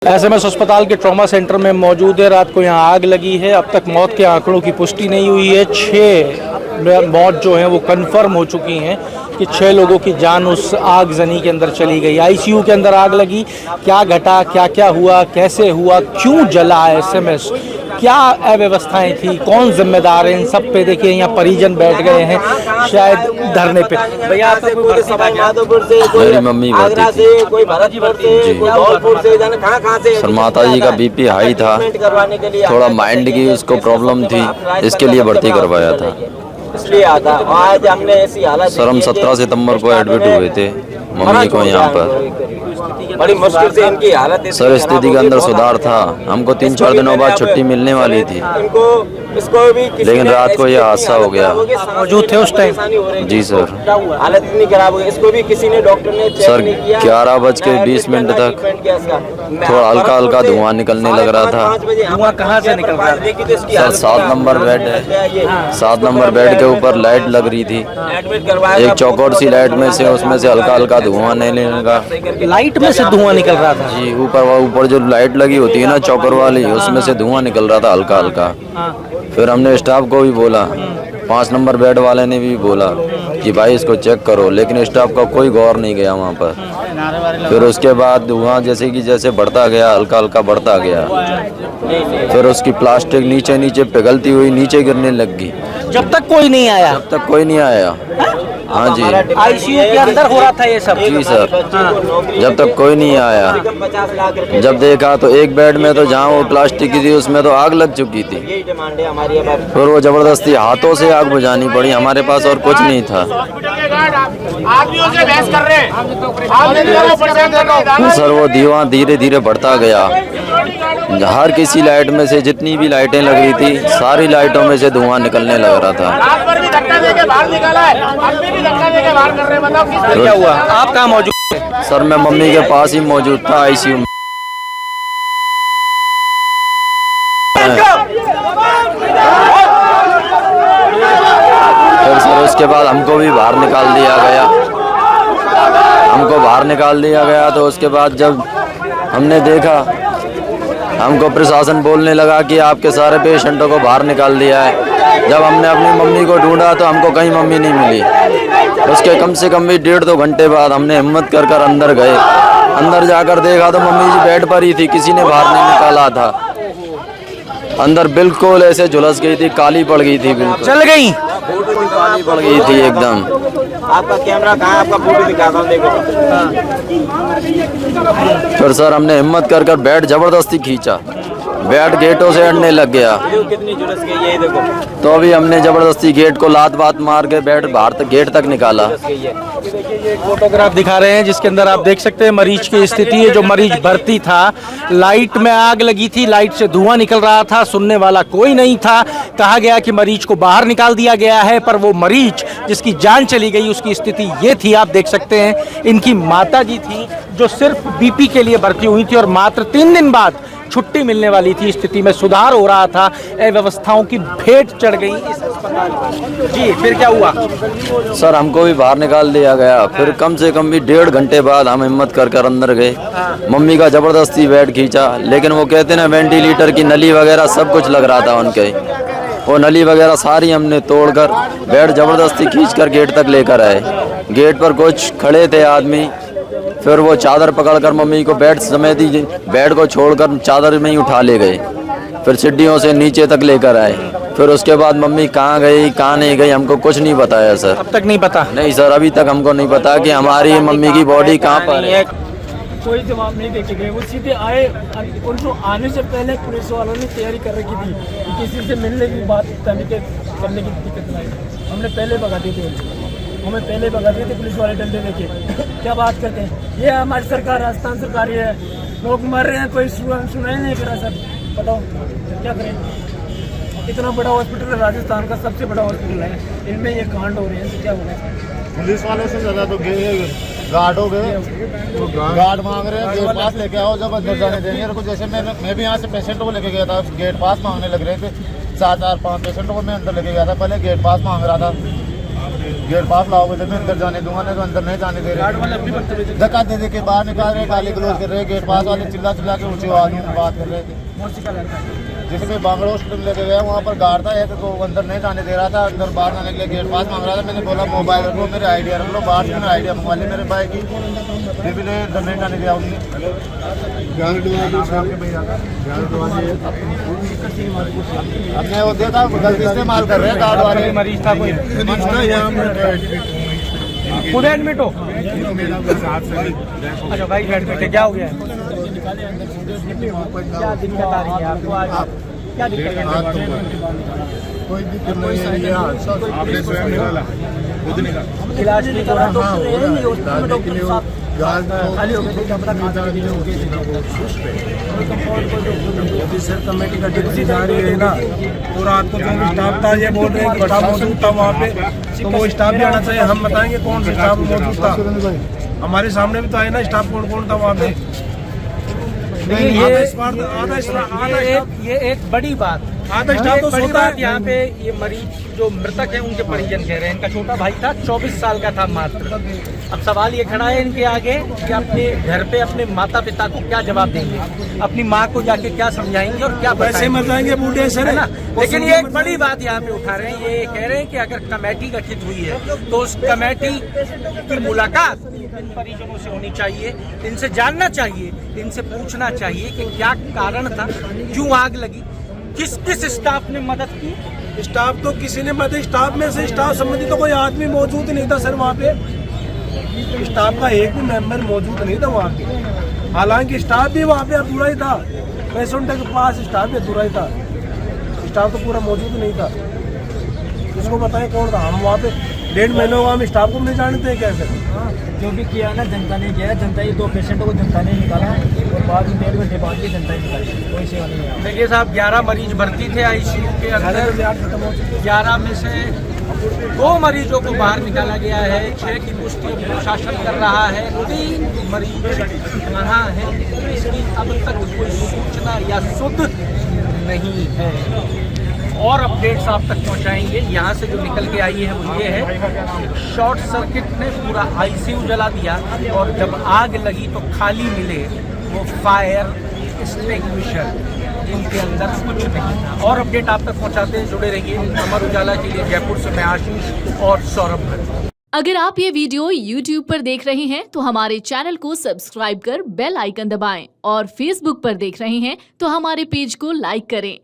SMS अस्पताल के trauma centre में मौजूद है। रात को यहाँ आग लगी है। अब तक मौत के आंकड़ों की पुष्टि नहीं हुई है। 6 मौत जो हैं वो कंफर्म हो चुकी हैं कि 6 लोगों की जान उस आगजनी के अंदर चली गई। आईसीयू के अंदर आग लगी, क्या घटा, क्या क्या हुआ, कैसे हुआ, क्यों जला एसएमएस, क्या अव्यवस्थाएं थी, कौन जिम्मेदार है, इन सब पे देखिए यहाँ परिजन बैठ गए हैं शायद धरने पे। भैया आपका कोई माधोपुर से, मेरी मम्मी आगरा भर्ती से, कोई भरतपुर से, कोई धौलपुर से, जाने कहाँ से। सर माता जी का बीपी हाई था, थोड़ा माइंड की उसको प्रॉब्लम थी, इसके लिए भर्ती करवाया था। इसलिए आता आज हमने ऐसी हालत। सर हम 17 सितंबर को एडमिट हुए थे मम्मी को यहाँ पर। बड़ी मुश्किल से इनकी हालत। सर स्थिति के अंदर सुधार था, हमको 3-4 दिनों बाद छुट्टी मिलने वाली थी, इसको भी लेकिन रात को यह हादसा हो गया। मौजूद थे उस टाइम? जी सर। हालत इतनी खराब हो गई, इसको भी किसी ने डॉक्टर ने चेक सर नहीं किया। 11:20 तक थोड़ा हल्का हल्का धुआं निकलने लग रहा था। धुआं कहाँ से निकल रहा था? सर 7 नंबर बेड है, 7 नंबर बेड के ऊपर लाइट लग रही थी, एक चौकोर सी लाइट में से उसमें से हल्का हल्का धुआं नहीं लगा। लाइट में से धुआं निकल रहा था? जी ऊपर जो लाइट लगी होती है ना चौकोर वाली, उसमें से धुआं निकल रहा था हल्का हल्का। फिर हमने स्टाफ को भी बोला, 5 नंबर बेड वाले ने भी बोला कि भाई इसको चेक करो, लेकिन स्टाफ का कोई गौर नहीं गया वहाँ पर। फिर उसके बाद धुआं जैसे बढ़ता गया, हल्का हल्का बढ़ता गया, फिर उसकी प्लास्टिक नीचे नीचे पिघलती हुई नीचे गिरने लग गई। जब तक कोई नहीं आया? जब तक कोई नहीं आया। हाँ जी। आईसीयू के अंदर हो रहा था ये सब? जी सर। जब तक कोई नहीं आया, जब देखा तो एक बेड में तो जहाँ वो प्लास्टिक की थी उसमें तो आग लग चुकी थी। फिर वो जबरदस्ती हाथों से आग बुझानी पड़ी, हमारे पास और कुछ नहीं था। सर वो धुआं धीरे धीरे बढ़ता गया, हर किसी लाइट में से जितनी भी लाइटें लग रही थी सारी लाइटों में से धुआं निकलने लग रहा था। क्या हुआ? आप कहाँ मौजूद थे? सर मैं मम्मी के पास ही मौजूद था आईसीयू में। फिर सर उसके बाद हमको भी बाहर निकाल दिया गया, तो उसके बाद जब हमने देखा, हमको प्रशासन बोलने लगा कि आपके सारे पेशेंटों को बाहर निकाल दिया है। जब हमने अपनी मम्मी को ढूंढा तो हमको कहीं मम्मी नहीं मिली। उसके कम से कम भी 1.5-2 घंटे बाद हमने हिम्मत कर अंदर गए। अंदर जाकर देखा तो मम्मी जी बेड पर ही थी, किसी ने बाहर नहीं निकाला था। अंदर बिल्कुल ऐसे झुलस गई थी, काली पड़ गई थी, बिल्कुल चल गई, काली पड़ गई थी एकदम। आपका कैमरा कहाँ? आपका फोटो दिखाता हूँ, देखो। फिर सर हमने हिम्मत कर बेड जबरदस्ती खींचा, बेड गेटों से अड़ने लग गया। कितनी झुलस गई है देखो। तो अभी हमने जबरदस्ती गेट को लात मार के बेड बाहर तक गेट तक निकाला। ये फोटोग्राफ दिखा रहे हैं जिसके अंदर आप देख सकते हैं मरीज की स्थिति है। जो मरीज भर्ती था, लाइट में आग लगी थी, लाइट से धुआं निकल रहा था, सुनने वाला कोई नहीं था। कहा गया कि मरीज को बाहर निकाल दिया गया है, पर वो मरीज जिसकी जान चली गई उसकी स्थिति ये थी। आप देख सकते हैं इनकी माता जी थी जो सिर्फ बीपी के लिए भर्ती हुई थी और मात्र 3 दिन बाद छुट्टी मिलने वाली थी। स्थिति में सुधार हो रहा था, अव्यवस्थाओं की भेंट चढ़ गई इस अस्पताल पर। जी फिर क्या हुआ? सर हमको भी बाहर निकाल दिया गया। फिर कम से कम भी 1.5 घंटे बाद हम हिम्मत कर अंदर गए। मम्मी का जबरदस्ती बेड खींचा, लेकिन वो कहते ना वेंटिलेटर की नली वगैरह सब कुछ लग रहा था उनके, वो नली वगैरह सारी हमने तोड़कर बेड जबरदस्ती खींचकर गेट तक लेकर आए। गेट पर कुछ खड़े थे आदमी, फिर वो चादर पकड़कर मम्मी को बेड समेत ही बेड को छोड़कर चादर में ही उठा ले गए। फिर सीढ़ियों से नीचे तक लेकर आए। फिर उसके बाद मम्मी कहाँ गई कहाँ नहीं गई हमको कुछ नहीं बताया सर। अब तक नहीं पता? नहीं सर, अभी तक हमको नहीं पता कि हमारी मम्मी की बॉडी कहाँ पर है। कोई जवाब नहीं देके गए, वो सीधे आए। उनको आने से पहले पुलिस वालों ने तैयारी कर रखी थी कि किसी से मिलने की बात करने की दिक्कत नहीं। हमने पहले भगा दिए थे, हमें पहले भगा दिए थे पुलिस वाले डंडे लेके। क्या बात करते हैं, ये हमारी सरकार राजस्थान सरकार ही है। लोग मर रहे हैं, कोई सुनाई नहीं कर रहा सर। बताओ क्या करें? इतना बड़ा हॉस्पिटल है, राजस्थान का सबसे बड़ा हॉस्पिटल है, इनमें ये कांड हो रहे हैं तो क्या होगा? पुलिस वालों से ज़्यादा तो गार्ड हो गए, गार्ड मांग रहे हैं गेट पास लेके आओ, जब अंदर जाने देंगे। और कुछ जैसे मैं भी यहाँ से पेशेंटों को लेके गया था, गेट पास मांगने लग रहे थे। 4-5 पेशेंटों को मैं अंदर लेके गया था, पहले गेट पास मांग रहा था। गेट पास लाओगे तो मैं अंदर जाने दूंगा, नहीं तो अंदर नहीं जाने दे रहे। धक्का दे के बाहर निकाल रहे, गाली गलौज कर रहे, गेट पास वाले चिल्ला चिल्ला के ऊंची आवाज में बात कर रहे थे। जिसमें बांगड़ा हॉस्पिटल लेके गया, वहाँ पर गार्ड था एक, तो अंदर नहीं जाने दे रहा था, अंदर बाहर जाने के लिए गेट पास मांग रहा था। मैंने बोला मोबाइल रखो, मेरे आइडिया रख लो, बाहर से मैंने आइडिया मंगवा ली मेरे भाई की, फिर भी अंदर नहीं जाने दिया उन्होंने। हमने वो देखा गलती इस्तेमाल कर रहे हैं गार्ड वाले। मरीज था कोई खुद एडमिट हो? अच्छा भाई एडमिट है, क्या हो गया है? क्या दिक्कत आ रही है आपको आज? क्या दिक्कत है? कोई दिक्कत नहीं है, आपने स्वयं निकाला, खुद निकाला। इलाज नहीं करा तो खाली हो गए सर कमेटी का डिप्टी जारी है ना, तो रात को जो स्टाफ था ये बोल रहे हैं कि स्टाफ मौजूद था वहाँ पे, तो वो स्टाफ भी आना चाहिए। हम बताएंगे कौन सा स्टाफ मौजूद था, हमारे सामने भी तो आए ना स्टाफ कौन कौन था वहाँ पे। ये एक बड़ी बात, आधा स्टाफ तो बड़ी सोता बात है। यहाँ पे ये मरीज जो मृतक है उनके परिजन कह रहे हैं इनका छोटा भाई था, 24 साल का था मात्र। अब सवाल ये खड़ा है इनके आगे कि अपने घर पे अपने माता पिता को क्या जवाब देंगे, अपनी माँ को जाके क्या समझाएंगे और क्या वैसे मर जाएंगे बूढ़े सर, है ना। लेकिन ये एक बड़ी बात यहाँ पे उठा रहे हैं, ये कह रहे हैं कि अगर कमेटी गठित हुई है तो उस कमेटी की मुलाकात इन परिजनों से होनी चाहिए, इनसे जानना चाहिए, इनसे पूछना चाहिए कि क्या कारण था, क्यों आग लगी, किस किस स्टाफ ने मदद की। स्टाफ तो किसी ने मदद, स्टाफ में से स्टाफ संबंधी तो कोई आदमी मौजूद नहीं था सर वहाँ पे, स्टाफ का एक भी मेंबर मौजूद नहीं था वहाँ पे। हालांकि स्टाफ भी वहाँ पे अधूरा ही था, पेशेंट के पास स्टाफ भी अधूरा ही था, स्टाफ तो पूरा मौजूद नहीं था। इसको बताएं कौन था? हम वहाँ पे 1.5 महीने हुआ, हम स्टाफ को नहीं जानते कैसे। जो भी किया ना जनता ने किया, जनता ही 2 पेशेंटों को जनता ने निकाला और बाद में 1.5 घंटे बाद भी जनता ही निकाली, कोई सेवा नहीं है। देखिए साहब, 11 मरीज भर्ती थे आईसीयू के अंदर, 11 में से 2 मरीजों को बाहर निकाला गया है, 6 की पुष्टि प्रशासन कर रहा है, 3 मरीज कहाँ हैं इसकी अब तक कोई सूचना या सुध नहीं है। और अपडेट्स आप तक पहुंचाएंगे। यहाँ से जो निकल के आई है वो ये है, शॉर्ट सर्किट ने पूरा आईसीयू जला दिया और जब आग लगी तो खाली मिले वो फायर एक्सटिंग्विशर, जिनके अंदर कुछ नहीं था। और अपडेट आप तक पहुंचाते जुड़े रहिए। अमर उजाला के लिए जयपुर से मैं आशीष और सौरभ भट्ट। अगर आप ये वीडियो YouTube पर देख रहे हैं तो हमारे चैनल को सब्सक्राइब कर बेल आइकन दबाएं और Facebook पर देख रहे हैं तो हमारे पेज को लाइक करें।